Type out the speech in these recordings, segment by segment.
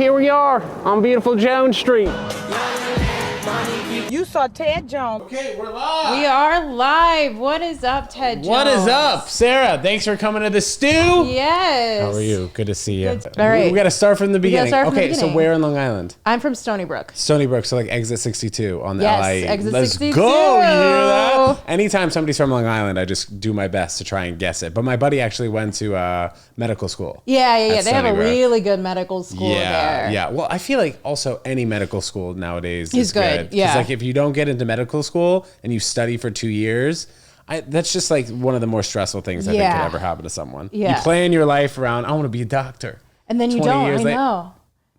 Here we are on beautiful Jones Street. You saw Ted Jones. Okay, we're live. We are live. What is up, Ted Jones? What is up, Sarah? Thanks for coming to the stew. Yes. How are you? Good to see you. All right. We got to start from the beginning. Start from the Okay, so beginning. where in Long Island? I'm from Stony Brook. Stony Brook, so like exit 62 on the Yes, LIE. exit Let's 62. go. You hear that? Anytime somebody's from Long Island, I just do my best to try and guess it. But my buddy actually went to medical school. Yeah. at They have Stony a Brook. really good medical school there. Yeah. Well, I feel like also any medical school nowadays Is is good, good. yeah. Like if you don't get into medical school and you study for 2 years, that's just like one of the more stressful things I think could ever happen to someone. Yeah. You plan your life around, I want to be a doctor. And then you 20 don't. years I later- know.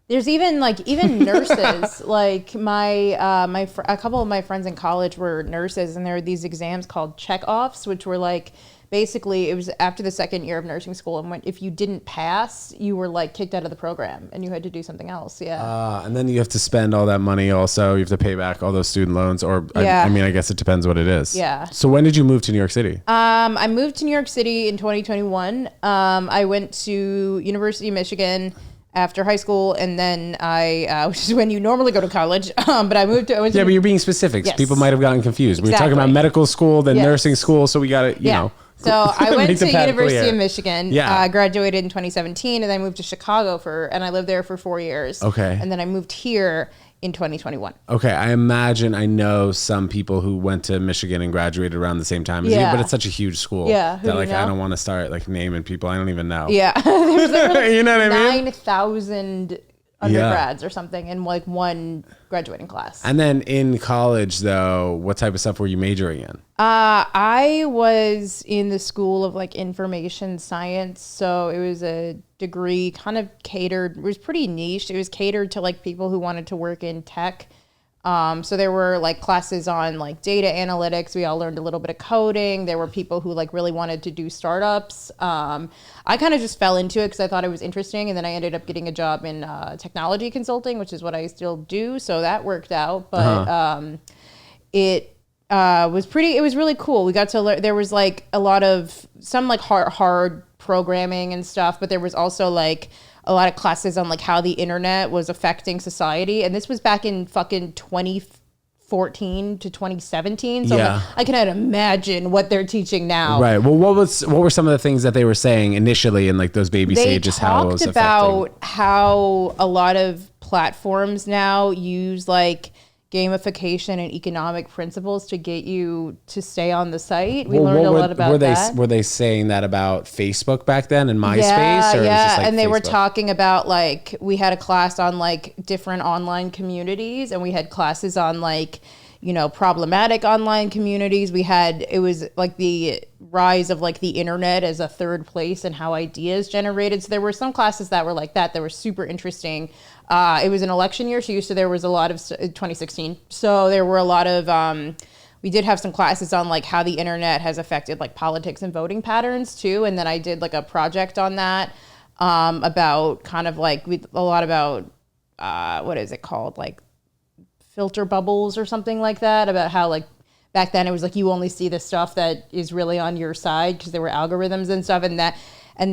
There's even nurses. Like a couple of my friends in college were nurses, and there were these exams called check-offs, which were like basically it was after the second year of nursing school, and if you didn't pass, you were like kicked out of the program, and you had to do something else. Yeah. And then you have to spend all that money also. You have to pay back all those student loans, or Yeah. I guess it depends what it is. Yeah. So when did you move to New York City? I moved to New York City in 2021. I went to University of Michigan after high school, and then which is when you normally go to college. But I went to But you're being specific. Yes. People might have gotten confused. We were talking Exactly. about medical school, then Yes. nursing school, so we got to, you know. So I went make the to path University clear. of Michigan. Yeah. Graduated in 2017, and then I moved to Chicago and I lived there for 4 years. Okay. And then I moved here in 2021. Okay, I know some people who went to Michigan and graduated around the same time as you, Yeah. but it's such a huge school Yeah, who that do like you know? I don't want to start like naming people I don't even know. Yeah. There's literally You know what I mean? 9,000 undergrads or something in like one graduating class. And then in college though, what type of stuff were you majoring in? I was in the School of like Information Science, so it was a degree kind of catered. It was pretty niche. It was catered to like people who wanted to work in tech. So there were like classes on like data analytics. We all learned a little bit of coding. There were people who like really wanted to do startups. I kind of just fell into it because I thought it was interesting, and then I ended up getting a job in technology consulting, which is what I still do. So that worked out, but it was really cool. We got to learn. There was like a lot of some like hard programming and stuff, but there was also like a lot of classes on like how the internet was affecting society. And this was back in fucking 2014 to 2017. So Yeah. like, I cannot imagine what they're teaching now. Right. Well, what were some of the things that they were saying initially in like those baby They stages? How it was talked affecting? about how a lot of platforms now use like gamification and economic principles to get you to stay on the site. We learned a lot about that. Were they saying that about Facebook back then and MySpace? Yeah, or it was yeah. just, like, And they were Facebook? talking about like we had a class on like different online communities, and we had classes on like, you know, problematic online communities. It was like the rise of like the internet as a third place and how ideas generated. So there were some classes that were like that were super interesting. It was an election year, so there was a lot of 2016. So there were a lot of we did have some classes on like how the internet has affected like politics and voting patterns too. And then I did like a project on that about kind of like a lot about what is it called, like filter bubbles or something like that, about how like back then it was like you only see the stuff that is really on your side because there were algorithms and stuff, and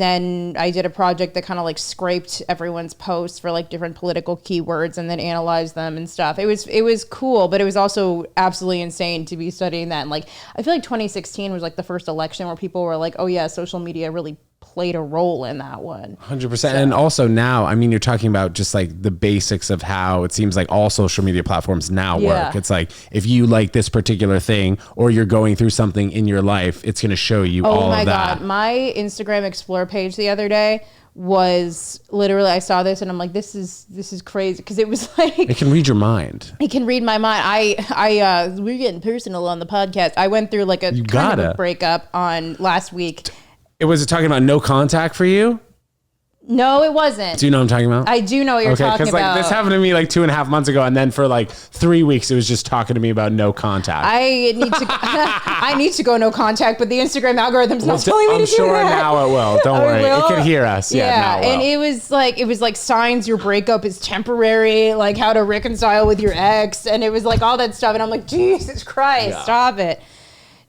then I did a project that kind of like scraped everyone's posts for like different political keywords and then analyzed them and stuff. It was cool, but it was also absolutely insane to be studying that. And like I feel like 2016 was like the first election where people were like, oh yeah, social media really played a role in that one. 100%. And also now, I mean, you're talking about just like the basics of how it seems like all social media platforms now work. It's like if you like this particular thing or you're going through something in your life, it's going to show you all of that. God. My Instagram Explore page the other day was literally, I saw this and I'm like, this is crazy. Cause it was like, It can read your mind. it can read my mind. We're getting personal on the podcast. I went through like a kind of a breakup on last week. It was talking about no contact for you? No, it wasn't. Do you know what I'm talking about? I do know what you're talking because about. like this happened to me like 2.5 months ago, and then for like 3 weeks it was just talking to me about no contact. I need to I need to go no contact, but the Instagram algorithm's not telling me to do that. I'm sure now it will. Don't worry. will? It can hear us. Yeah, now it will. And it was like signs your breakup is temporary, like how to reconcile with your ex, and it was like all that stuff, and I'm like, Jesus Christ, stop it.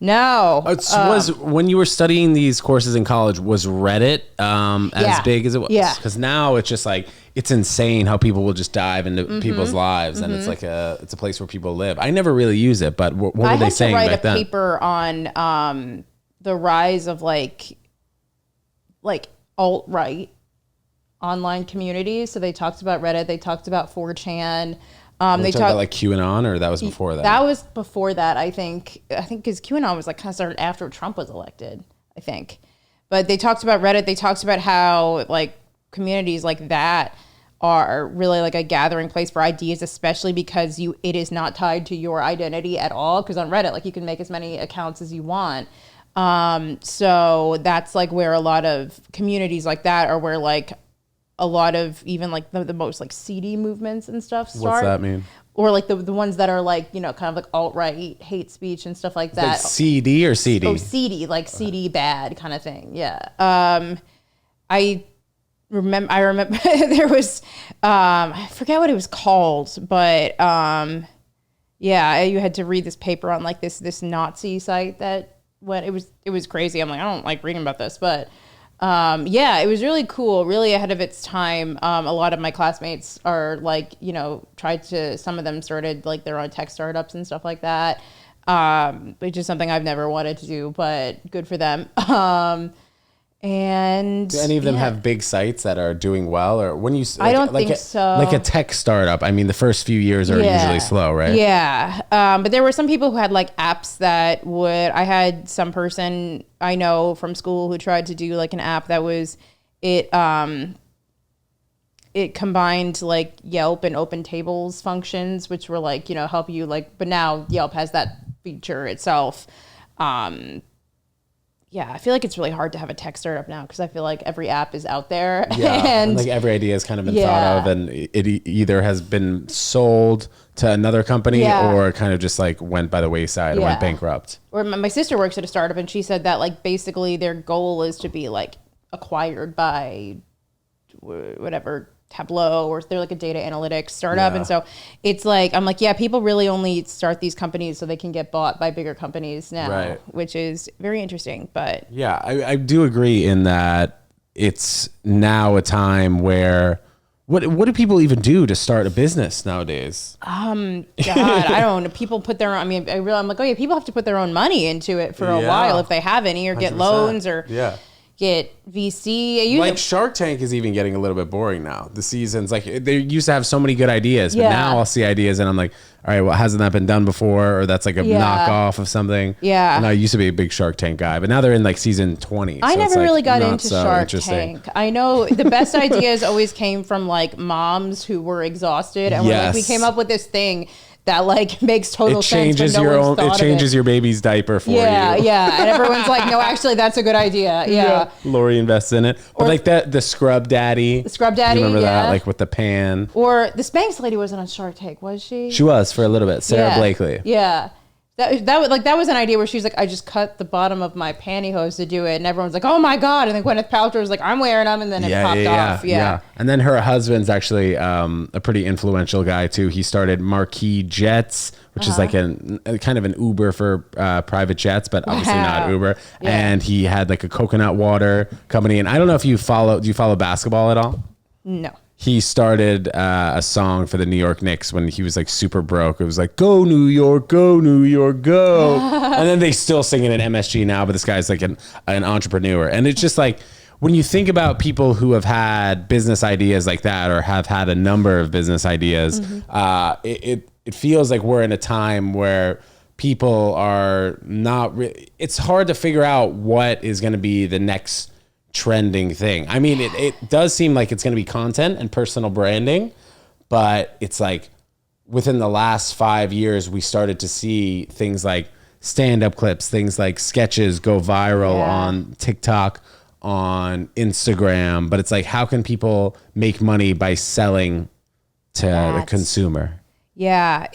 No. Was when you were studying these courses in college, was Reddit as big as it was? Yeah. Because now it's just like it's insane how people will just dive into people's lives, and it's like it's a place where people live. I never really use it, but what were they saying back then? I had to write a paper on the rise of like alt-right online communities. So they talked about Reddit, they talked about 4chan. They talked about like QAnon, or that was before that? That was before that, I think. Because QAnon was like kind of started after Trump was elected, I think. But they talked about Reddit. They talked about how like communities like that are really like a gathering place for ideas, especially because it is not tied to your identity at all. Because on Reddit, like you can make as many accounts as you want. So that's like where a lot of communities like that are, where like a lot of even like the most like seedy movements and stuff start. What's that mean? Or like the ones that are like, you know, kind of like alt-right hate speech and stuff like that. Like CD or CD? Oh, CD, like CD bad kind of thing. Yeah. I remember there was, I forget what it was called, but yeah, you had to read this paper on like this Nazi site that it was crazy. I'm like, I don't like reading about this, but yeah, it was really cool, really ahead of its time. A lot of my classmates are like, you know, some of them started like their own tech startups and stuff like that, which is something I've never wanted to do, but good for them. And do any of them have big sites that are doing well, or when you? I don't think so. Like a tech startup, I mean, the first few years are usually slow, right? Yeah, but there were some people who had like apps that would. I had some person I know from school who tried to do like an app that was it combined like Yelp and Open Tables functions, which were like, you know, help you like. But now Yelp has that feature itself. Yeah, I feel like it's really hard to have a tech startup now because I feel like every app is out there. Yeah, and like every idea has kind of been thought of, and it either has been sold to another company or kind of just like went by the wayside and went bankrupt. Or my sister works at a startup, and she said that like basically their goal is to be like acquired by whatever Tableau, or they're like a data analytics startup. And so it's like, I'm like, yeah, people really only start these companies so they can get bought by bigger companies now, which is very interesting. But yeah, I do agree in that it's now a time where what do people even do to start a business nowadays? God, I don't know. People put their own, I mean, I'm like, oh yeah, people have to put their own money into it for a while if they have any, or 100%. Get loans or get VC. Like Shark Tank is even getting a little bit boring now. The seasons, like they used to have so many good ideas, but now I'll see ideas and I'm like, all right, well, hasn't that been done before? Or that's like a knockoff of something. Yeah. And I used to be a big Shark Tank guy, but now they're in like season 20. I never really got into Shark Tank. I know the best ideas always came from like moms who were exhausted, and we're like, we came up with this thing that like makes total sense. It changes your baby's diaper for you. Yeah. And everyone's like, no, actually, that's a good idea. Yeah. Lori invests in it. Or like the Scrub Daddy. The Scrub Daddy. You remember that? Like with the pan. Or the Spanx lady wasn't on Shark Tank, was she? She was for a little bit. Sarah Blakely. Yeah. That was an idea where she's like, I just cut the bottom of my pantyhose to do it, and everyone's like, oh my god! And then Gwyneth Paltrow was like, I'm wearing them, and then it popped off. Yeah. And then her husband's actually a pretty influential guy too. He started Marquis Jets, which is like a kind of an Uber for private jets, but obviously not Uber. Yeah. And he had like a coconut water company. And I don't know if do you follow basketball at all? No. He started a song for the New York Knicks when he was like super broke. It was like, go New York, go New York, go. And then they still sing it in MSG now, but this guy's like an entrepreneur. And it's just like, when you think about people who have had business ideas like that, or have had a number of business ideas, it feels like we're in a time where people are not, it's hard to figure out what is going to be the next trending thing. I mean, it does seem like it's going to be content and personal branding, but it's like within the last 5 years, we started to see things like stand-up clips, things like sketches go viral on TikTok, on Instagram. But it's like, how can people make money by selling to the consumer? Yeah,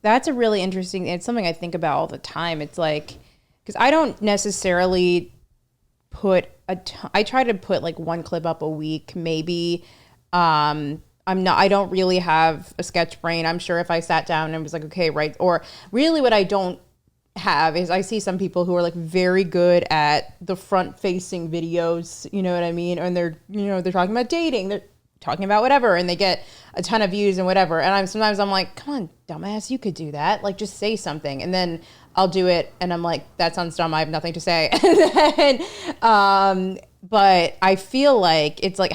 that's a really interesting, it's something I think about all the time. It's like, because I don't necessarily I try to put like one clip up a week, maybe. I don't really have a sketch brain. I'm sure if I sat down and was like, okay, right. Or really what I don't have is I see some people who are like very good at the front facing videos, you know what I mean? And they're talking about dating. talking about whatever, and they get a ton of views and whatever. And sometimes I'm like, come on, dumbass, you could do that. Like, just say something. And then I'll do it, and I'm like, that sounds dumb. I have nothing to say. And then, but I feel like it's like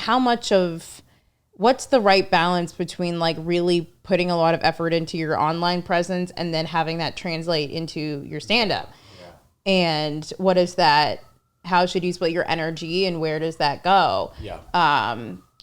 what's the right balance between like really putting a lot of effort into your online presence and then having that translate into your stand-up? Yeah. And what is that? How should you split your energy, and where does that go? Yeah.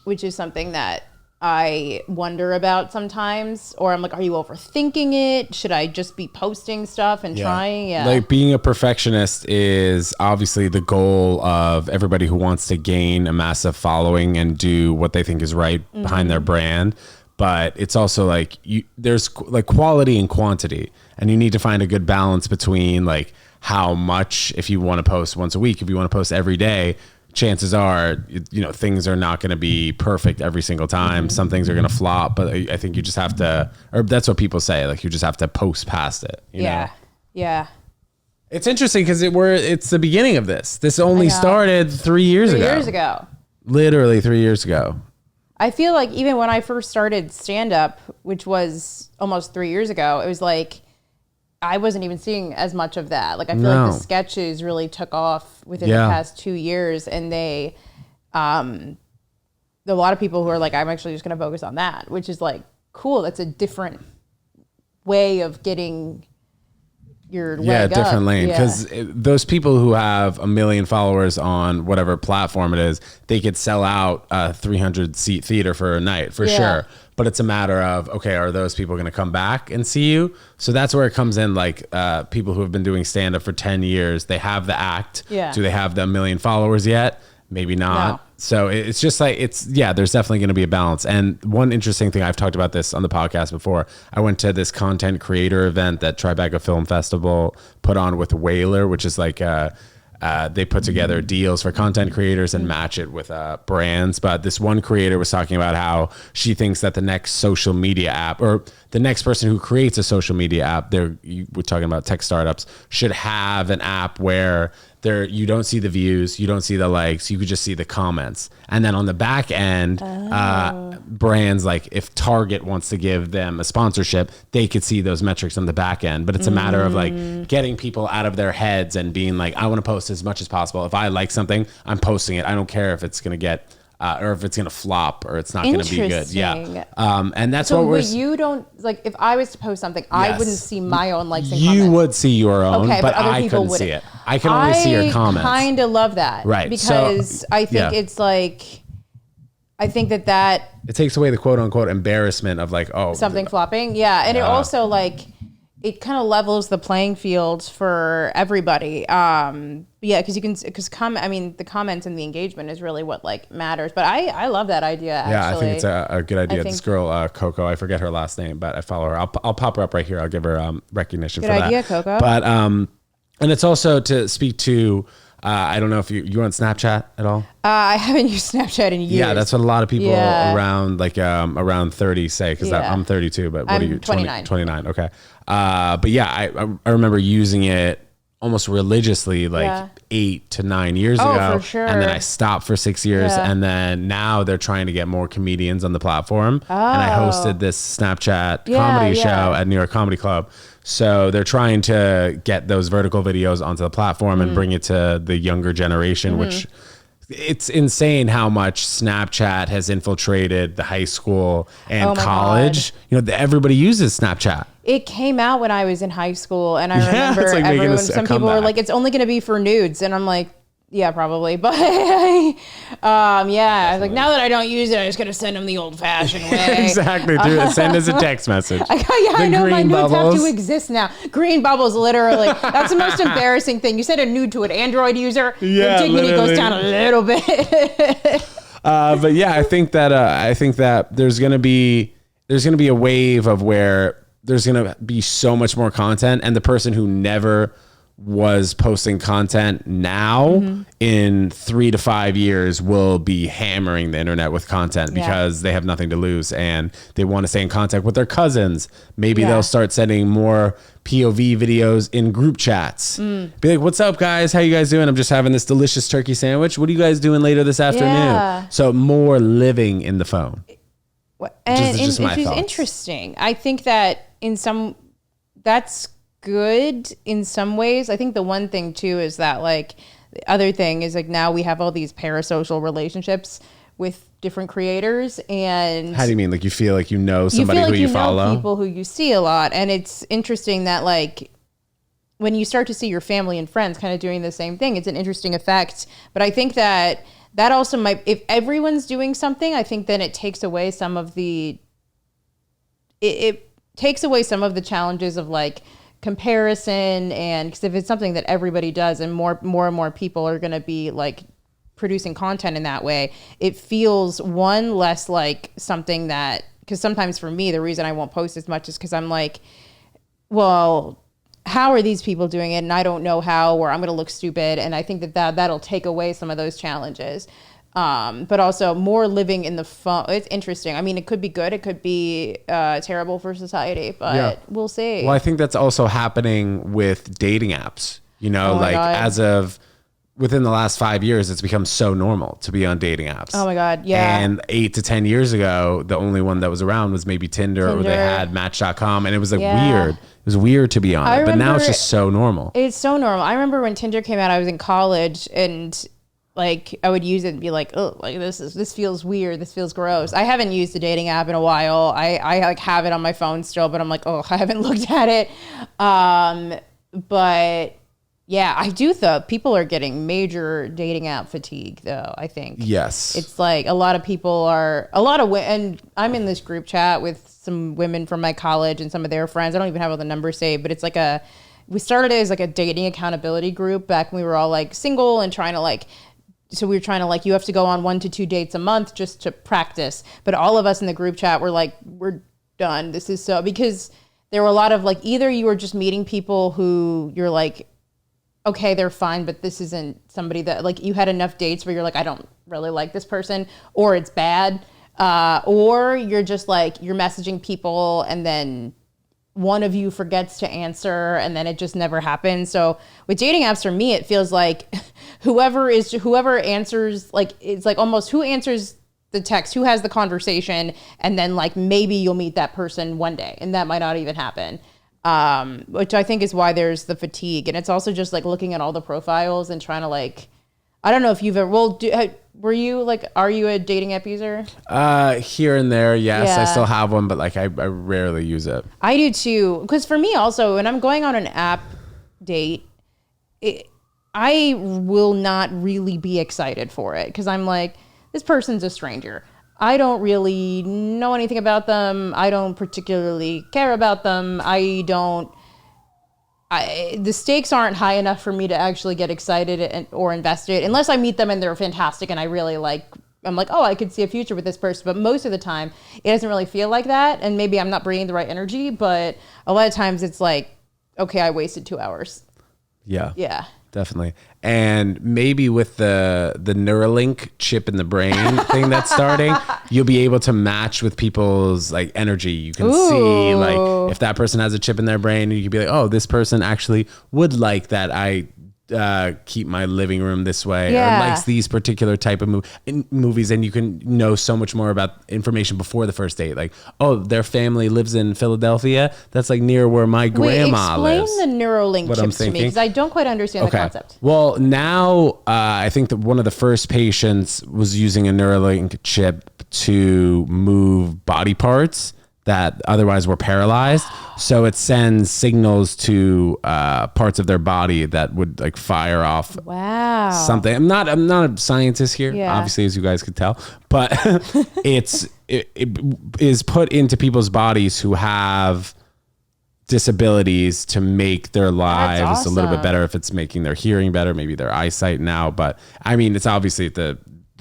Which is something that I wonder about sometimes, or I'm like, are you overthinking it? Should I just be posting stuff and trying? Yeah. Like, being a perfectionist is obviously the goal of everybody who wants to gain a massive following and do what they think is right behind their brand. But it's also like there's like quality and quantity, and you need to find a good balance between like how much, if you want to post once a week, if you want to post every day, chances are, things are not going to be perfect every single time. Some things are going to flop, but I think you just have to, or that's what people say, like you just have to post past it. You know? Yeah. It's interesting because it's the beginning of this. This only started 3 years ago. 3 years ago. Literally 3 years ago. I feel like even when I first started stand-up, which was almost 3 years ago, it was like, I wasn't even seeing as much of that. Like, I feel like the sketches really took off within the past 2 years, and there are a lot of people who are like, I'm actually just going to focus on that, which is like, cool. That's a different way of getting your leg up. Different lane. Because those people who have 1 million followers on whatever platform it is, they could sell out a 300-seat theater for a night, for sure. But it's a matter of, okay, are those people going to come back and see you? So that's where it comes in. Like, people who have been doing stand-up for 10 years, they have the act. Yeah. Do they have the 1 million followers yet? Maybe not. No. So it's just like, there's definitely going to be a balance. And one interesting thing, I've talked about this on the podcast before. I went to this content creator event that Tribeca Film Festival put on with Whaler, which is like they put together deals for content creators and match it with brands. But this one creator was talking about how she thinks that the next social media app, or the next person who creates a social media app, we're talking about tech startups, should have an app where you don't see the views, you don't see the likes, you could just see the comments. And then on the back end, brands, like if Target wants to give them a sponsorship, they could see those metrics on the back end. But it's a matter of like getting people out of their heads and being like, I want to post as much as possible. If I like something, I'm posting it. I don't care if it's going to get or if it's going to flop or it's not going to be good. Yeah. And that's so what we're... you don't, like, if I was to post something, I wouldn't see my own likes and you comments. You would see your own, okay, but other I people couldn't wouldn't. see it. I can only see your comments. I kind of love that. Right. Because I think it's like, I think that... It takes away the quote unquote embarrassment of like, something flopping. Yeah. And it also like... It kind of levels the playing field for everybody. Because the comments and the engagement is really what like matters. But I love that idea. Actually. Yeah, I think it's a good idea. This girl, Coco, I forget her last name, but I follow her. I'll pop her up right here. I'll give her recognition for that. Good idea, Coco. But and it's also to speak to. I don't know if you on Snapchat at all. I haven't used Snapchat in years. Yeah, that's what a lot of people around around 30 say, because I'm 32. But what are you? 29. 29. Okay. But yeah, I remember using it almost religiously, like 8 to 9 years ago. For sure. And then I stopped for 6 years. Yeah. And then now they're trying to get more comedians on the platform. And I hosted this Snapchat comedy show at New York Comedy Club. So they're trying to get those vertical videos onto the platform and bring it to the younger generation, which it's insane how much Snapchat has infiltrated the high school and college. God. You know, everybody uses Snapchat. It came out when I was in high school, and I remember some people were like, it's only going to be for nudes. And I'm like, yeah, probably. But I was like, now that I don't use it, I'm just going to send them the old fashioned way. Exactly. Send us a text message. I know my nudes have to exist now. Green bubbles, literally. That's the most embarrassing thing. You send a nude to an Android user, your dignity goes down a little bit. But yeah, I think that there's going to be a wave of where there's going to be so much more content, and the person who never was posting content now in 3 to 5 years will be hammering the internet with content because they have nothing to lose and they want to stay in contact with their cousins. Maybe they'll start sending more POV videos in group chats. Be like, what's up guys? How you guys doing? I'm just having this delicious turkey sandwich. What are you guys doing later this afternoon? So more living in the phone. And which is interesting. I think that that's good in some ways. I think the one thing too is that like the other thing is like now we have all these parasocial relationships with different creators. And how do you mean? Like you feel like you know somebody who you follow? People who you see a lot. And it's interesting that like when you start to see your family and friends kind of doing the same thing, it's an interesting effect. But I think that also might, if everyone's doing something, I think then it takes away some of the challenges of like comparison. And because if it's something that everybody does and more and more people are going to be like producing content in that way, it feels less like something that, because sometimes for me, the reason I won't post as much is because I'm like, well, how are these people doing it? And I don't know how, or I'm going to look stupid. And I think that'll take away some of those challenges. But also more living in the phone. It's interesting. I mean, it could be good. It could be terrible for society, but we'll see. Well, I think that's also happening with dating apps, you know, as of within the last 5 years, it's become so normal to be on dating apps. Oh my God. Yeah. And 8 to 10 years ago, the only one that was around was maybe Tinder. Or they had Match.com, and it was like weird. It was weird to be on it, but now it's just so normal. It's so normal. I remember when Tinder came out, I was in college and like I would use it and be like, oh, like this feels weird. This feels gross. I haven't used a dating app in a while. I like have it on my phone still, but I'm like, oh, I haven't looked at it. But yeah, I do think people are getting major dating app fatigue though, I think. Yes. It's like a lot of and I'm in this group chat with some women from my college and some of their friends. I don't even have all the numbers saved, but it's like we started it as like a dating accountability group back when we were all like single and trying to like, so we were trying to like, you have to go on 1 to 2 dates a month just to practice. But all of us in the group chat were like, we're done. This is so, because there were a lot of like, either you were just meeting people who you're like, okay, they're fine, but this isn't somebody that like you had enough dates where you're like, I don't really like this person, or it's bad. Or you're just like, you're messaging people and then one of you forgets to answer and then it just never happens. So with dating apps, for me, it feels like whoever answers, like it's like almost who answers the text, who has the conversation, and then like maybe you'll meet that person one day and that might not even happen. Which I think is why there's the fatigue. And it's also just like looking at all the profiles and trying to like, I don't know if you've ever, were you like, are you a dating app user? Here and there, yes. Yeah. I still have one, but like I rarely use it. I do too. Because for me also, when I'm going on an app date, I will not really be excited for it. Because I'm like, this person's a stranger. I don't really know anything about them. I don't particularly care about them. The stakes aren't high enough for me to actually get excited or invested unless I meet them and they're fantastic and I really I'm like, oh, I could see a future with this person. But most of the time, it doesn't really feel like that. And maybe I'm not bringing the right energy, but a lot of times it's like, okay, I wasted 2 hours. Yeah. Yeah. Definitely. And maybe with the Neuralink chip in the brain thing that's starting, you'll be able to match with people's like energy. You can see like if that person has a chip in their brain, you can be like, oh, this person actually would like that I keep my living room this way, or likes these particular type of movies, and you can know so much more about information before the first date. Like, oh, their family lives in Philadelphia. That's like near where my grandma lives. Explain the Neuralink chips to me, because I don't quite understand the concept. Well, now I think that one of the first patients was using a Neuralink chip to move body parts that otherwise were paralyzed. So it sends signals to parts of their body that would like fire off something. I'm not a scientist here, obviously, as you guys could tell, but it is put into people's bodies who have disabilities to make their lives a little bit better. If it's making their hearing better, maybe their eyesight now. But I mean, it's obviously the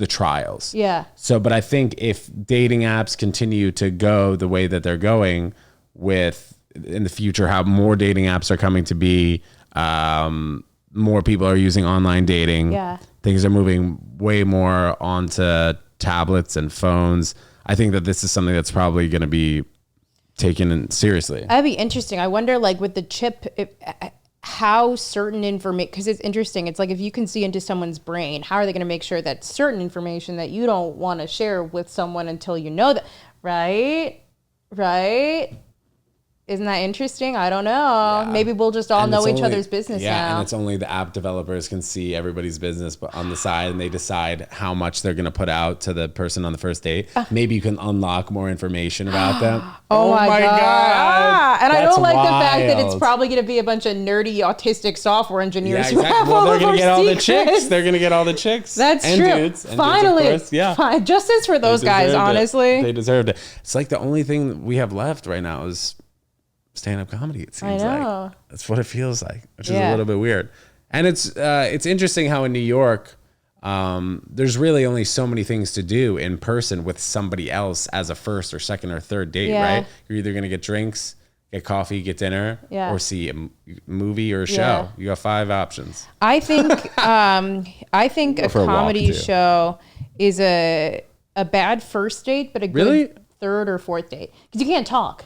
trials. Yeah. So, but I think if dating apps continue to go the way that they're going with in the future, how more dating apps are coming to be, More people are using online dating. Yeah. Things are moving way more onto tablets and phones. I think that this is something that's probably going to be taken in seriously. That'd be interesting. I wonder, like, with the chip, how certain information, because it's interesting. It's like, if you can see into someone's brain, how are they going to make sure that certain information that you don't want to share with someone until you know that, right? Isn't that interesting? I don't know. Yeah. Maybe we'll just all know each other's business now. Yeah, and it's only the app developers can see everybody's business, but on the side, and they decide how much they're going to put out to the person on the first date. Maybe you can unlock more information about them. Oh my God. And I don't like the fact that it's probably going to be a bunch of nerdy, autistic software engineers who have all they're going to get all the chicks. They're going to get all the chicks. That's and true. Dudes, and finally. Dudes, of course. Yeah. Justice for those guys, honestly. They deserved it. It's like the only thing we have left right now is stand-up comedy. It seems like that's what it feels like, which is a little bit weird. And it's interesting how in New York there's really only so many things to do in person with somebody else as a first or second or third date, right? You're either gonna get drinks, get coffee, get dinner, or see a movie or a show. You got 5 options. I think a comedy show is a bad first date, but a good third or fourth date, because you can't talk.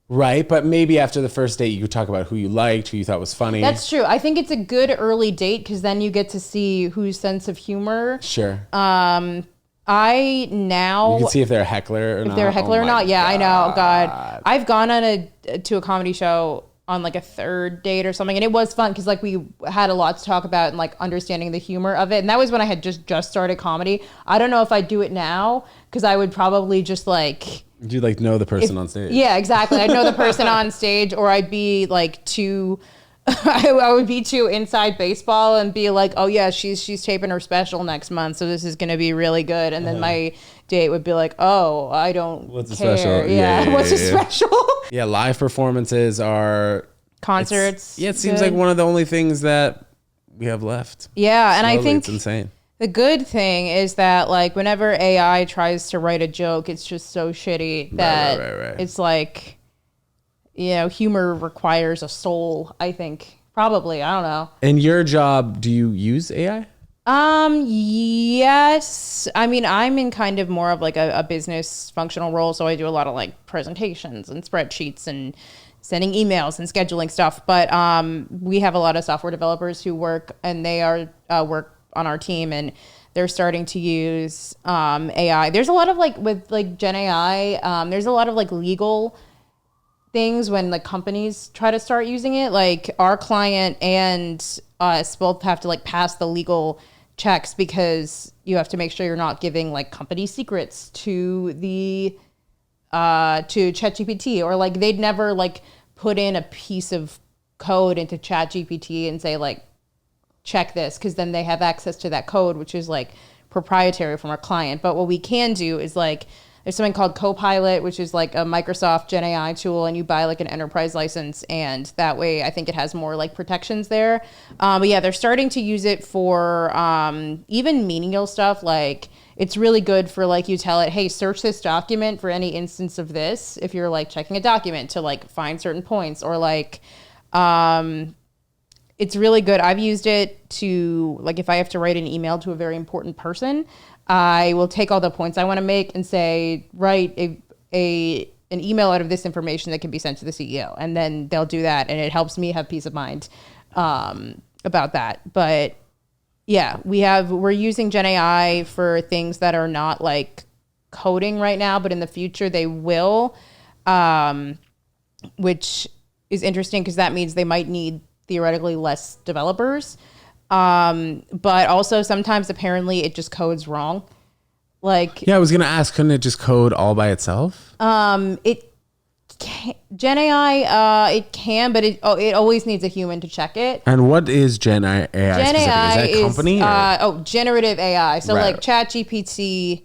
Right, but maybe after the first date, you could talk about who you liked, who you thought was funny. That's true. I think it's a good early date, because then you get to see whose sense of humor. Sure. You can see if they're a heckler or not. If they're a heckler or not. Yeah, I know. God, I've gone on to a comedy show on like a third date or something, and it was fun because like we had a lot to talk about and like understanding the humor of it. And that was when I had just started comedy. I don't know if I'd do it now, because I would probably just like. Do you like know the person on stage? Yeah, exactly. I'd know the person on stage, or I'd be like I would be too inside baseball and be like, oh yeah, she's taping her special next month, so this is going to be really good. And then my date would be like, oh, I don't What's a care. special? Yeah, what's a special? Yeah, live performances are concerts. It seems like one of the only things that we have left. Yeah, and I think it's insane. The good thing is that like whenever AI tries to write a joke, it's just so shitty that it's like, humor requires a soul, I think. Probably. I don't know. In your job, do you use AI? Yes. I mean, I'm in kind of more of like a business functional role. So I do a lot of like presentations and spreadsheets and sending emails and scheduling stuff. But we have a lot of software developers who work, and they are work on our team, and they're starting to use AI. There's a lot of like with like Gen AI, there's a lot of like legal things when like companies try to start using it. Like our client and us both have to like pass the legal checks, because you have to make sure you're not giving like company secrets to the to ChatGPT, or like they'd never like put in a piece of code into ChatGPT and say like, check this, because then they have access to that code, which is like proprietary from our client. But what we can do is like, there's something called Copilot, which is like a Microsoft Gen AI tool, and you buy like an enterprise license, and that way I think it has more like protections there. But yeah, they're starting to use it for even menial stuff. Like it's really good for like, you tell it, hey, search this document for any instance of this, if you're like checking a document to like find certain points, or like it's really good. I've used it to, like, if I have to write an email to a very important person, I will take all the points I want to make and say, write an email out of this information that can be sent to the CEO. And then they'll do that. And it helps me have peace of mind about that. But yeah, we're using Gen AI for things that are not like coding right now, but in the future they will, which is interesting because that means they might need theoretically less developers. But also sometimes apparently it just codes wrong. Like, yeah, I was going to ask, couldn't it just code all by itself? It can, Gen AI, it can, but it always needs a human to check it. And what is Gen AI? Gen AI is that a company? Generative AI. So like ChatGPT,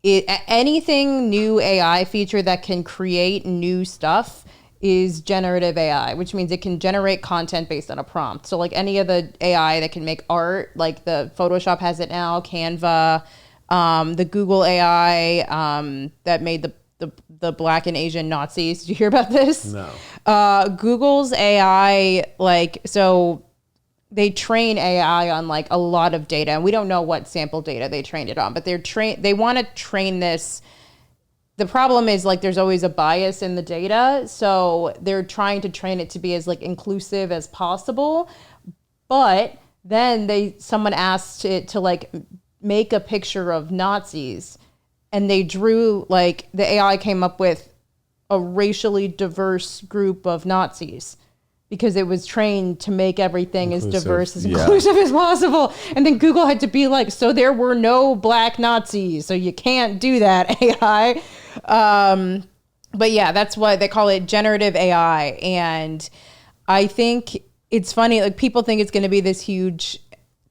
anything new AI feature that can create new stuff is generative AI, which means it can generate content based on a prompt. So like any of the AI that can make art, like the Photoshop has it now, Canva, the Google AI that made the Black and Asian Nazis. Did you hear about this? No. Google's AI, so they train AI on like a lot of data, and we don't know what sample data they trained it on, but they want to train this. The problem is like there's always a bias in the data, so they're trying to train it to be as like inclusive as possible. But then someone asked it to like make a picture of Nazis, and they drew, like, the AI came up with a racially diverse group of Nazis because it was trained to make everything as diverse, as inclusive as possible. And then Google had to be like, so there were no Black Nazis, so you can't do that, AI. But yeah, that's what they call it, generative AI. And I think it's funny, like, people think it's going to be this huge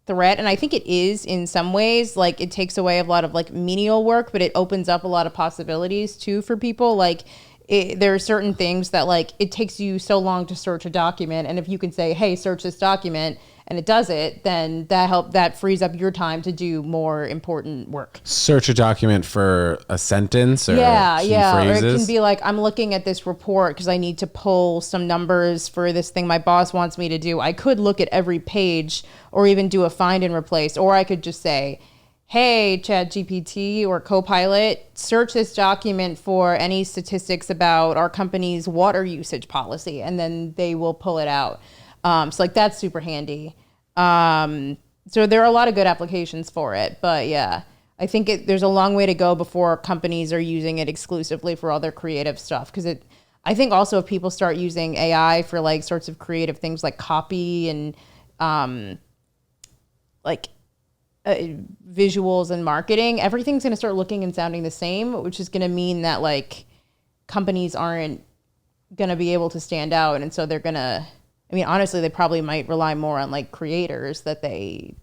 threat, and I think it is in some ways. Like, it takes away a lot of like menial work, but it opens up a lot of possibilities too for people. Like, there are certain things that, like, it takes you so long to search a document, and if you can say, hey, search this document, and it does it, then that frees up your time to do more important work. Search a document for a sentence or key phrases. Or it can be like, I'm looking at this report because I need to pull some numbers for this thing my boss wants me to do. I could look at every page or even do a find and replace, or I could just say, hey, ChatGPT or Copilot, search this document for any statistics about our company's water usage policy, and then they will pull it out. So like that's super handy. So there are a lot of good applications for it, but yeah, I think there's a long way to go before companies are using it exclusively for all their creative stuff. Cause I think also if people start using AI for like sorts of creative things like copy and, visuals and marketing, everything's going to start looking and sounding the same, which is going to mean that like companies aren't going to be able to stand out. And so they're going to, I mean, honestly, they probably might rely more on like creators that they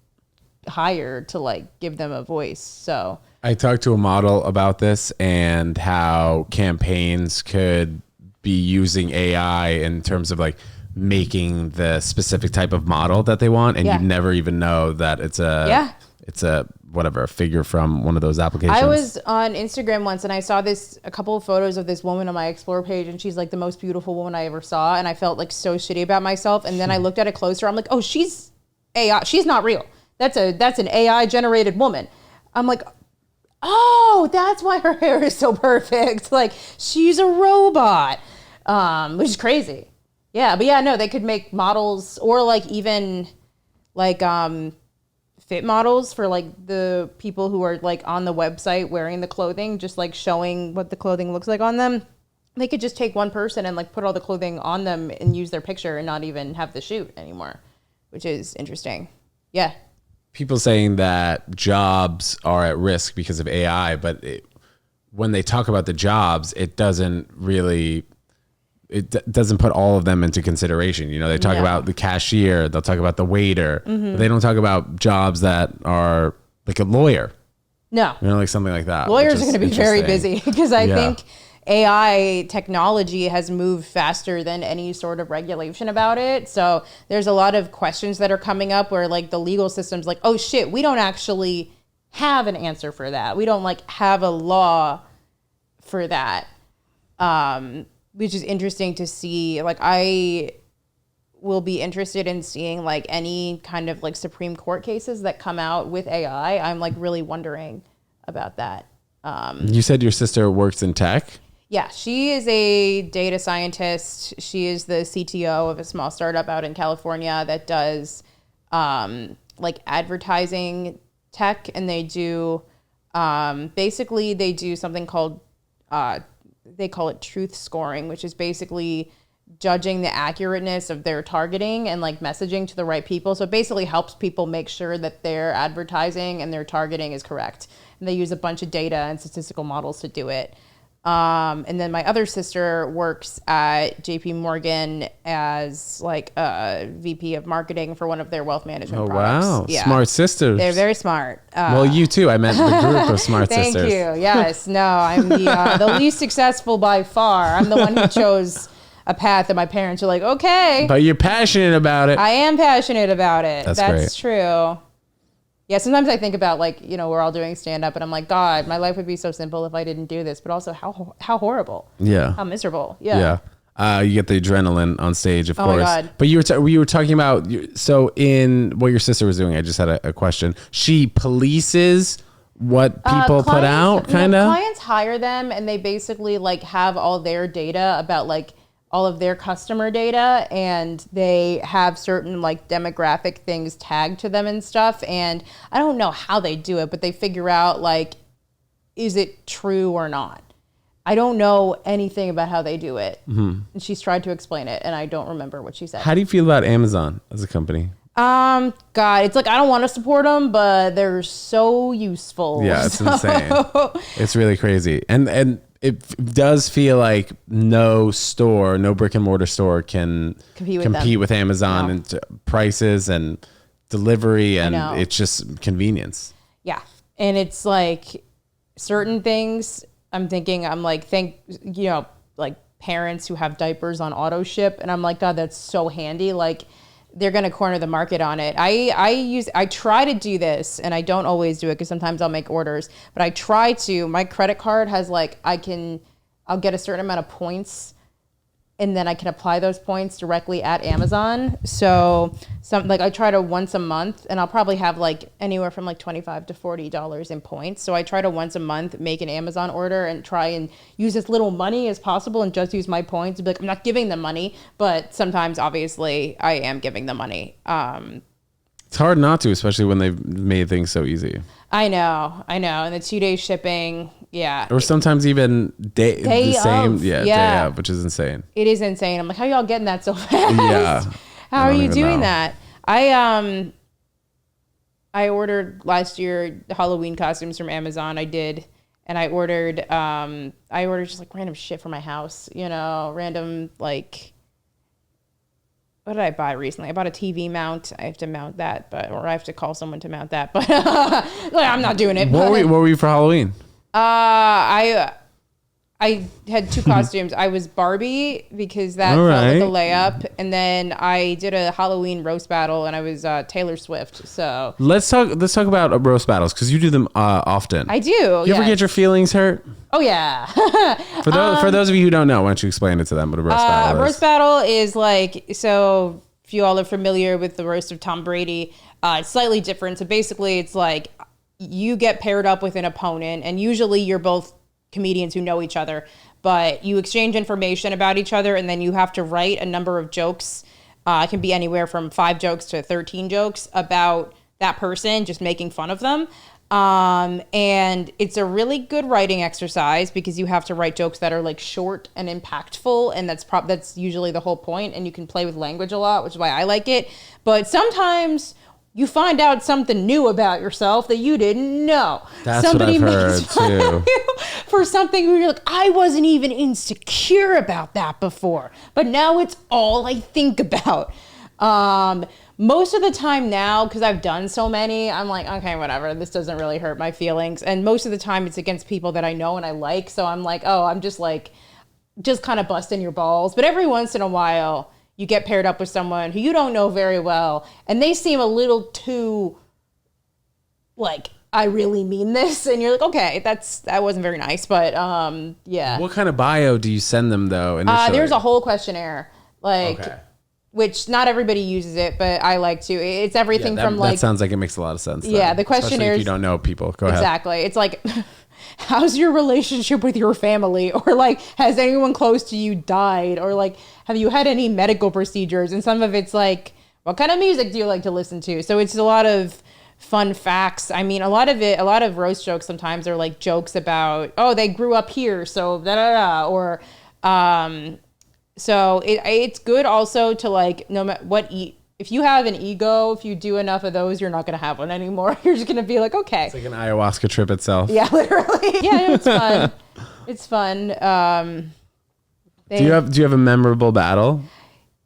hire to like give them a voice. So I talked to a model about this and how campaigns could be using AI in terms of like making the specific type of model that they want. And you'd never even know that it's a figure from one of those applications. I was on Instagram once and I saw a couple of photos of this woman on my Explore page, and she's like the most beautiful woman I ever saw. And I felt like so shitty about myself. And then I looked at it closer. I'm like, oh, she's AI. She's not real. That's an AI generated woman. I'm like, oh, that's why her hair is so perfect. Like, she's a robot, which is crazy. Yeah. But yeah, no, they could make models, or like even like, fit models for like the people who are like on the website wearing the clothing, just like showing what the clothing looks like on them. They could just take one person and like put all the clothing on them and use their picture and not even have the shoot anymore, which is interesting. Yeah. People saying that jobs are at risk because of AI, but when they talk about the jobs, it doesn't put all of them into consideration. You know, they talk about the cashier, they'll talk about the waiter, but they don't talk about jobs that are like a lawyer. No. You know, like something like that. Lawyers are going to be very busy because I think AI technology has moved faster than any sort of regulation about it. So there's a lot of questions that are coming up where like the legal system's like, oh shit, we don't actually have an answer for that. We don't like have a law for that. Which is interesting to see. Like, I will be interested in seeing like any kind of like Supreme Court cases that come out with AI. I'm like really wondering about that. You said your sister works in tech? Yeah, she is a data scientist. She is the CTO of a small startup out in California that does like advertising tech, and they do basically they do something called they call it truth scoring, which is basically judging the accurateness of their targeting and like messaging to the right people. So it basically helps people make sure that their advertising and their targeting is correct. And they use a bunch of data and statistical models to do it. And then my other sister works at JP Morgan as like a VP of marketing for one of their wealth management products. Wow. Yeah. Smart sisters. They're very smart. Well, you too. I meant the group of smart sisters. Thank you. Yes. No, I'm the least successful by far. I'm the one who chose a path that my parents are like, okay. But you're passionate about it. I am passionate about it. That's great. True. Yeah, sometimes I think about like, we're all doing stand up and I'm like, God, my life would be so simple if I didn't do this, but also how horrible. Yeah. How miserable. Yeah. Yeah. You get the adrenaline on stage, of course. My God. But we were talking about, so in what your sister was doing, I just had a question. She polices what people put out, kind of? Clients hire them and they basically like have all their data about like all of their customer data, and they have certain like demographic things tagged to them and stuff. And I don't know how they do it, but they figure out like, is it true or not? I don't know anything about how they do it. Mm-hmm. And she's tried to explain it and I don't remember what she said. How do you feel about Amazon as a company? God, it's like, I don't want to support them, but they're so useful. Yeah, it's insane. It's really crazy. And it does feel like no brick and mortar store can compete with Amazon and prices and delivery, and it's just convenience. Yeah. And it's like certain things I'm like, like parents who have diapers on auto ship. And I'm like, God, that's so handy. Like, they're going to corner the market on it. I try to do this, and I don't always do it because sometimes I'll make orders, but I try to. My credit card has like, I'll get a certain amount of points, and then I can apply those points directly at Amazon. So I try to once a month, and I'll probably have like anywhere from like $25 to $40 in points. So I try to once a month make an Amazon order and try and use as little money as possible and just use my points. Be like, I'm not giving them money, but sometimes obviously I am giving them money. It's hard not to, especially when they've made things so easy. I know. And the 2-day shipping. Yeah. Or sometimes even day of, day of, which is insane. It is insane. I'm like, how y'all getting that so fast? Yeah. How are you doing that? I ordered last year Halloween costumes from Amazon. I did. And I ordered just like random shit for my house, random like, what did I buy recently? I bought a TV mount. I have to mount that, or I have to call someone to mount that, but I'm not doing it. What were you for Halloween? I had 2 costumes. I was Barbie because that felt like a layup, and then I did a Halloween roast battle, and I was Taylor Swift. So let's talk about roast battles because you do them often. I do. You ever get your feelings hurt? Oh yeah. For those of you who don't know, why don't you explain it to them what a roast battle is? A roast battle is like, so if you all are familiar with the roast of Tom Brady, it's slightly different. So basically, it's like you get paired up with an opponent, and usually you're both comedians who know each other, but you exchange information about each other, and then you have to write a number of jokes. It can be anywhere from 5 jokes to 13 jokes about that person, just making fun of them. And it's a really good writing exercise because you have to write jokes that are like short and impactful, and that's usually the whole point. And you can play with language a lot, which is why I like it. But sometimes you find out something new about yourself that you didn't know. That's somebody what I've heard too. For something where you're like, I wasn't even insecure about that before, but now it's all I think about. Most of the time now, because I've done so many, I'm like, okay, whatever. This doesn't really hurt my feelings. And most of the time it's against people that I know and I like. So I'm like, oh, I'm just kind of busting your balls. But every once in a while, you get paired up with someone who you don't know very well, and they seem a little too, like, I really mean this. And you're like, okay, that wasn't very nice. But yeah. What kind of bio do you send them, though, initially? There's a whole questionnaire. Which not everybody uses it, but I like to. It's everything from like... That sounds like it makes a lot of sense. Yeah, the questionnaire... if you don't know people. Go ahead. Exactly. It's like, how's your relationship with your family? Or like, has anyone close to you died? Or like, have you had any medical procedures? And some of it's like, what kind of music do you like to listen to? So it's a lot of fun facts. I mean, a lot of roast jokes sometimes are like jokes about, oh, they grew up here, so da-da-da. Or... So it's good also to like, no matter what, if you have an ego, if you do enough of those, you're not going to have one anymore. You're just going to be like, okay. It's like an ayahuasca trip itself. Yeah, literally. Yeah, it's fun. It's fun. Do you have a memorable battle?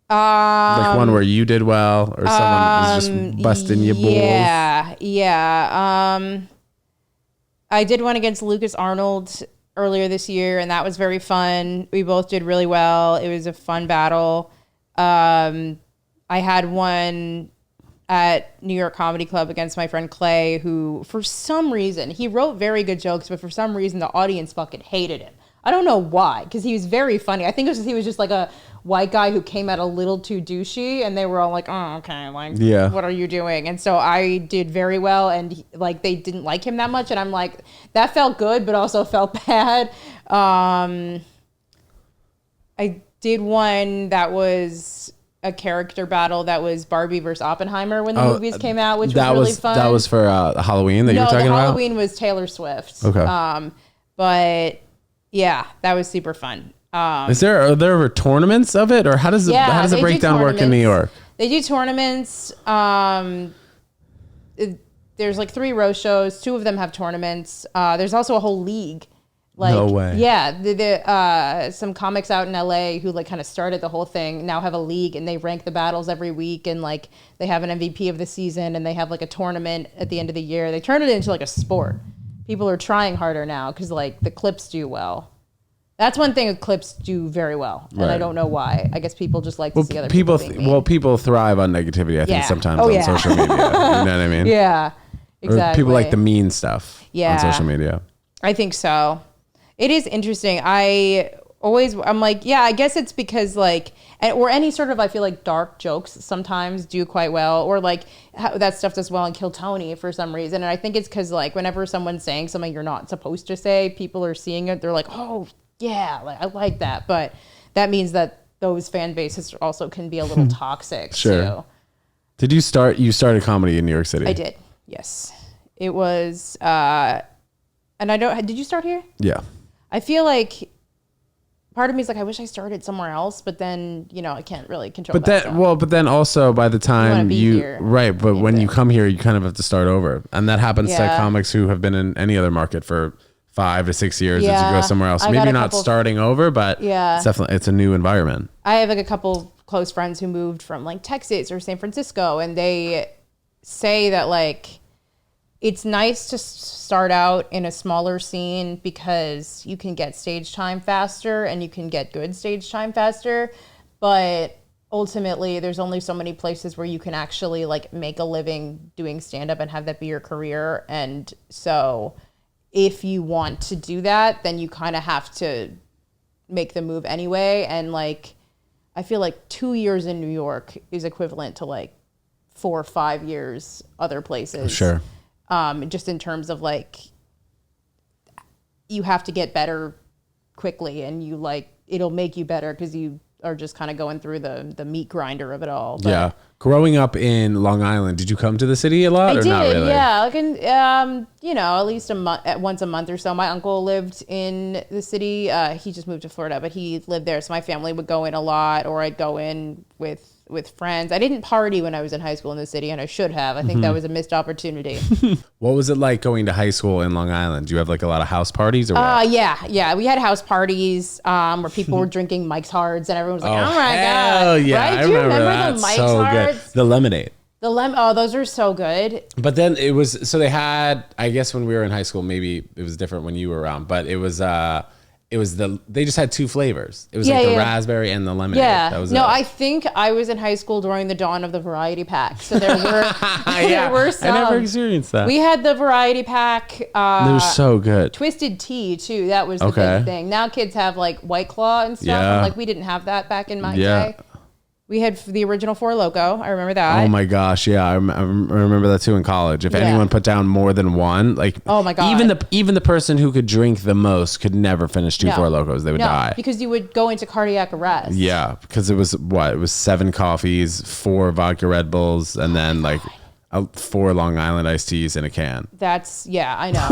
Like one where you did well, or someone was just busting your balls? Yeah. I did one against Lucas Arnold earlier this year, and that was very fun. We both did really well. It was a fun battle. I had one at New York Comedy Club against my friend Clay, who for some reason, he wrote very good jokes, but for some reason the audience fucking hated him. I don't know why, because he was very funny. I think it was he was just like a white guy who came out a little too douchey, and they were all like, oh, okay, like, what are you doing? And so I did very well, and like they didn't like him that much, and I'm like, that felt good, but also felt bad. I did one that was a character battle that was Barbie versus Oppenheimer when the movies came out, which was really fun. That was for Halloween that you were talking about? No, Halloween was Taylor Swift. Okay. But yeah, that was super fun. Are there tournaments of it, or how does the breakdown work in New York? They do tournaments. There's like 3 roast shows. 2 of them have tournaments. There's also a whole league. Like, no way. Yeah, some comics out in LA who like kind of started the whole thing now have a league, and they rank the battles every week, and like they have an MVP of the season, and they have like a tournament at the end of the year. They turn it into like a sport. People are trying harder now because like the clips do well. That's one thing clips do very well, and I don't know why. I guess people just like to see other people. People thrive on negativity. I think sometimes on social media. You know what I mean? Yeah, exactly. Or people like the mean stuff on social media. I think so. It is interesting. I'm like, yeah, I guess it's because like, or any sort of, I feel like dark jokes sometimes do quite well, or like that stuff does well in Kill Tony for some reason. And I think it's because like whenever someone's saying something you're not supposed to say, people are seeing it. They're like, oh yeah, like I like that. But that means that those fan bases also can be a little toxic too. Did you started comedy in New York City? I did. Yes. It was, and did you start here? Yeah. I feel like part of me is like, I wish I started somewhere else, but then, I can't really control that. But then also by the time when you come here, you kind of have to start over. And that happens to comics who have been in any other market for 5 to 6 years as you go somewhere else. Maybe not starting over, but it's a new environment. I have like a couple close friends who moved from like Texas or San Francisco, and they say that like, it's nice to start out in a smaller scene because you can get stage time faster and you can get good stage time faster. But ultimately, there's only so many places where you can actually like make a living doing stand-up and have that be your career. And so if you want to do that, then you kind of have to make the move anyway. And like, I feel like 2 years in New York is equivalent to like 4 or 5 years other places. Sure. Just in terms of like, you have to get better quickly, and you like, it'll make you better because you are just kind of going through the meat grinder of it all. But yeah. Growing up in Long Island, did you come to the city a lot? I or did, not really? Yeah. Like at least once a month or so. My uncle lived in the city. He just moved to Florida, but he lived there. So my family would go in a lot, or I'd go in with friends. I didn't party when I was in high school in the city, and I should have. I think that was a missed opportunity. What was it like going to high school in Long Island? Do you have like a lot of house parties or what? Yeah. We had house parties where people were drinking Mike's Hards, and everyone was like, oh my God. Yeah, right? I Do you remember that. the Mike's so Hards? Good. The lemonade. Those are so good. But then it was, so they had, I guess when we were in high school, maybe it was different when you were around, but they just had 2 flavors. It was the raspberry and the lemonade. Yeah. That was I think I was in high school during the dawn of the variety pack. So there were some. I never experienced that. We had the variety pack. They were so good. Twisted tea too. That was the big thing. Now kids have like White Claw and stuff. Yeah. And, like we didn't have that back in my day. We had the original Four Loko. I remember that. Oh my gosh, yeah, I remember that too in college. If anyone put down more than one, like, oh my God, even the person who could drink the most could never finish 2 Four Lokos. They would die because you would go into cardiac arrest. Yeah, because it was 7 coffees, 4 vodka Red Bulls, and then like 4 Long Island iced teas in a can. I know.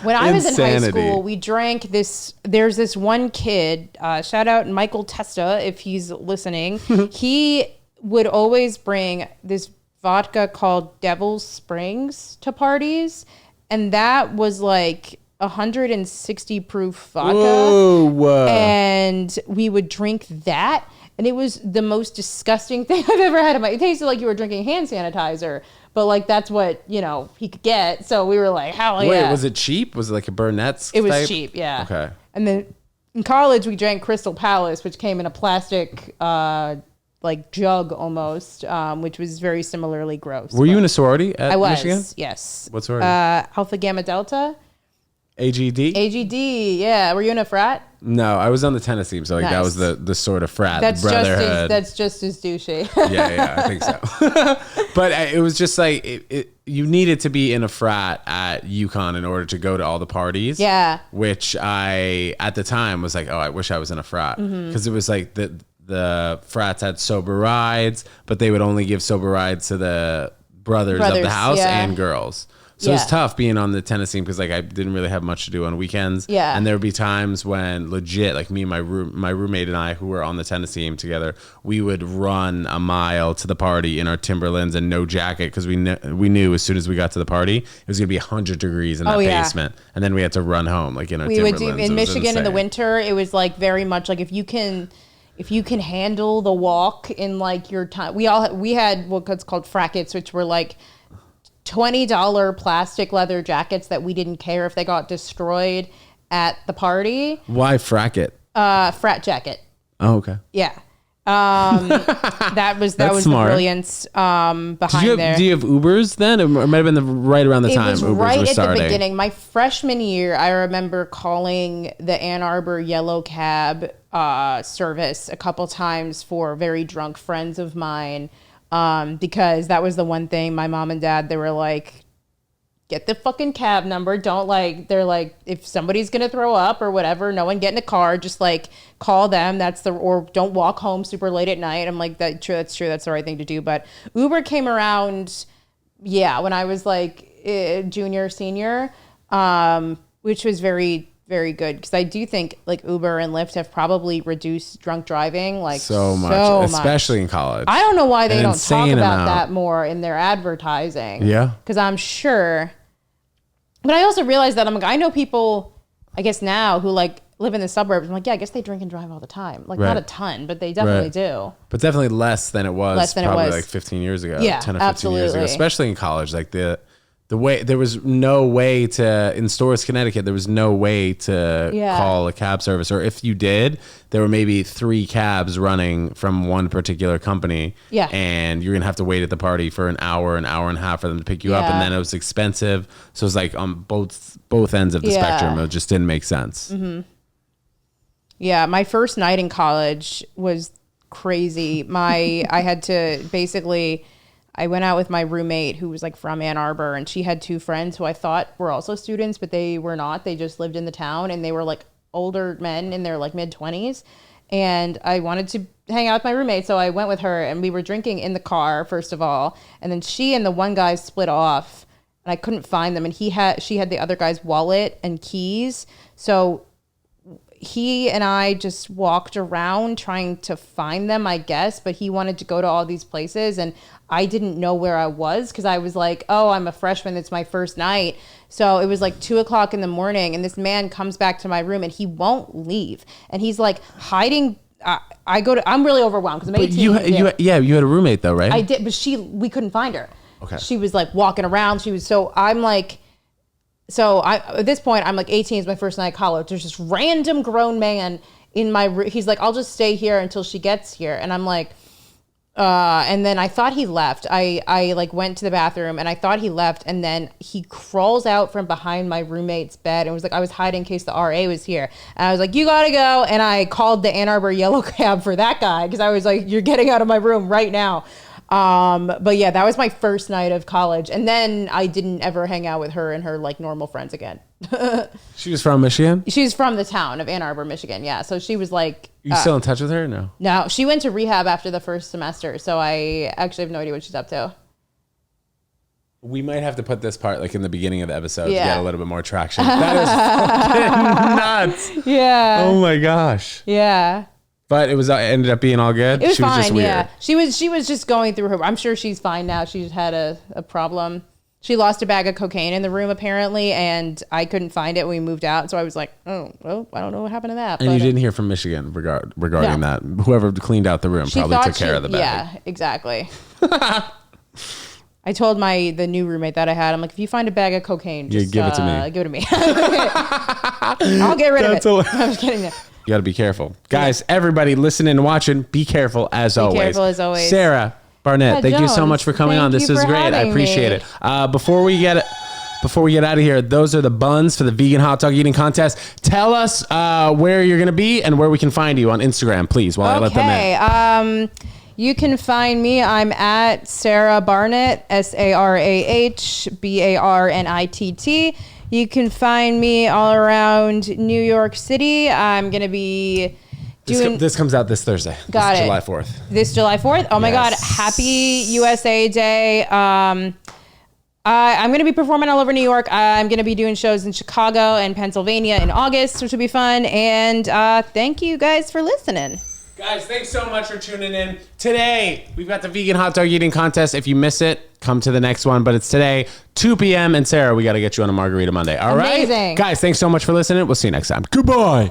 When I was in high school, we drank this. There's this one kid, shout out Michael Testa if he's listening. He would always bring this vodka called Devil's Springs to parties. And that was like 160 proof vodka. Whoa. And we would drink that. And it was the most disgusting thing I've ever had in my. It tasted like you were drinking hand sanitizer, but like that's what he could get. So we were like, hell yeah! Wait, was it cheap? Was it like a Barnitt's? It was cheap, yeah. Okay. And then in college we drank Crystal Palace, which came in a plastic like jug almost, which was very similarly gross. Were you in a sorority at Michigan? Yes. What sorority? Alpha Gamma Delta. AGD? AGD, yeah. Were you in a frat? No, I was on the tennis team, so like that was the sort of frat brotherhood. That's just as douchey. yeah, I think so. But it was just like you needed to be in a frat at UConn in order to go to all the parties. Yeah. Which I at the time was like, oh, I wish I was in a frat because it was like the frats had sober rides, but they would only give sober rides to the brothers of the house and girls. So it's tough being on the tennis team because like I didn't really have much to do on weekends. Yeah. And there would be times when legit, like me and my roommate and I, who were on the tennis team together, we would run a mile to the party in our Timberlands and no jacket because we knew as soon as we got to the party it was gonna be 100 degrees in that basement, and then we had to run home like in our Timberlands. We would do in Michigan in the winter. It was like very much like if you can handle the walk in like your time. We had what's called frackets, which were like $20 plastic leather jackets that we didn't care if they got destroyed at the party. Why fracket? Frat jacket. Oh, okay. Yeah. That was smart. The brilliance behind there. Do you have Ubers then? It might have been right around the time Ubers right were starting. At the beginning. My freshman year, I remember calling the Ann Arbor Yellow Cab service a couple times for very drunk friends of mine. Because that was the one thing my mom and dad, they were like, get the fucking cab number. They're like, if somebody's going to throw up or whatever, no one get in a car, just like call them. Or don't walk home super late at night. I'm like, that's true. That's the right thing to do. But Uber came around, when I was like junior, senior, which was very, very good because I do think like Uber and Lyft have probably reduced drunk driving like so much, especially in college. I don't know why they don't talk about that more in their advertising. Yeah, because I'm sure. But I also realized that I'm like, I know people, I guess now who like live in the suburbs. I'm like, yeah, I guess they drink and drive all the time. Like not a ton, but they definitely do. But definitely less than it was probably like 15 years ago. Yeah, 10 or 15 years ago, especially in college. Like the way there was no way to in Storrs, Connecticut, there was no way to call a cab service, or if you did, there were maybe 3 cabs running from one particular company. Yeah, and you're gonna have to wait at the party for an hour and a half for them to pick you up, and then it was expensive. So it was like on both ends of the spectrum. It just didn't make sense. Mm-hmm. Yeah, my first night in college was crazy. I had to basically. I went out with my roommate who was like from Ann Arbor, and she had 2 friends who I thought were also students, but they were not. They just lived in the town, and they were like older men in their like mid-20s. And I wanted to hang out with my roommate, so I went with her, and we were drinking in the car first of all, and then she and the one guy split off, and I couldn't find them, and she had the other guy's wallet and keys, so he and I just walked around trying to find them, I guess, but he wanted to go to all these places, and I didn't know where I was because I was like, oh, I'm a freshman. It's my first night. So it was like 2:00 in the morning, and this man comes back to my room, and he won't leave. And he's like hiding. I'm really overwhelmed because I'm 18. You had a roommate though, right? I did, but we couldn't find her. Okay. She was like walking around. At this point, I'm like 18, it's my first night of college. There's this random grown man in my room. He's like, I'll just stay here until she gets here. And I'm like, and then I thought he left. I like went to the bathroom and I thought he left. And then he crawls out from behind my roommate's bed and was like, I was hiding in case the RA was here. And I was like, you gotta go. And I called the Ann Arbor Yellow Cab for that guy because I was like, you're getting out of my room right now. But yeah, that was my first night of college. And then I didn't ever hang out with her and her like normal friends again. She was from Michigan? She's from the town of Ann Arbor, Michigan. Yeah. So she was like, you still in touch with her or no? No, she went to rehab after the first semester. So I actually have no idea what she's up to. We might have to put this part like in the beginning of the episode to get a little bit more traction. That is fucking nuts. Yeah. Oh my gosh. Yeah. But it ended up being all good. It was fine, just weird. Yeah. She was just going through her. I'm sure she's fine now. She's had a problem. She lost a bag of cocaine in the room apparently, and I couldn't find it when we moved out. So I was like, oh, well, I don't know what happened to that. And you didn't hear from Michigan regarding that. Whoever cleaned out the room probably took care of the bag. Yeah, exactly. I told the new roommate that I had, I'm like, if you find a bag of cocaine, just give it to me. Give it to me. I'll get rid of it. I'm just kidding. You got to be careful. Guys, everybody listening and watching, be careful as always. Be careful as always. Sarah, Barnitt, thank you so much for coming on. This is great. I appreciate it. Before we get out of here, those are the buns for the vegan hot dog eating contest. Tell us where you're going to be and where we can find you on Instagram, please, while I let them in. You can find me. I'm at Sarah Barnitt, SarahBarnitt. You can find me all around New York City. I'm going to be This comes out this Thursday. Got it. July 4th. This July 4th? Oh my God. Happy USA Day. I'm going to be performing all over New York. I'm going to be doing shows in Chicago and Pennsylvania in August, which will be fun. And thank you guys for listening. Guys, thanks so much for tuning in. Today, we've got the vegan hot dog eating contest. If you miss it, come to the next one. But it's today, 2 p.m. And Sarah, we got to get you on a Margarita Monday. All right? Amazing. Guys, thanks so much for listening. We'll see you next time. Goodbye.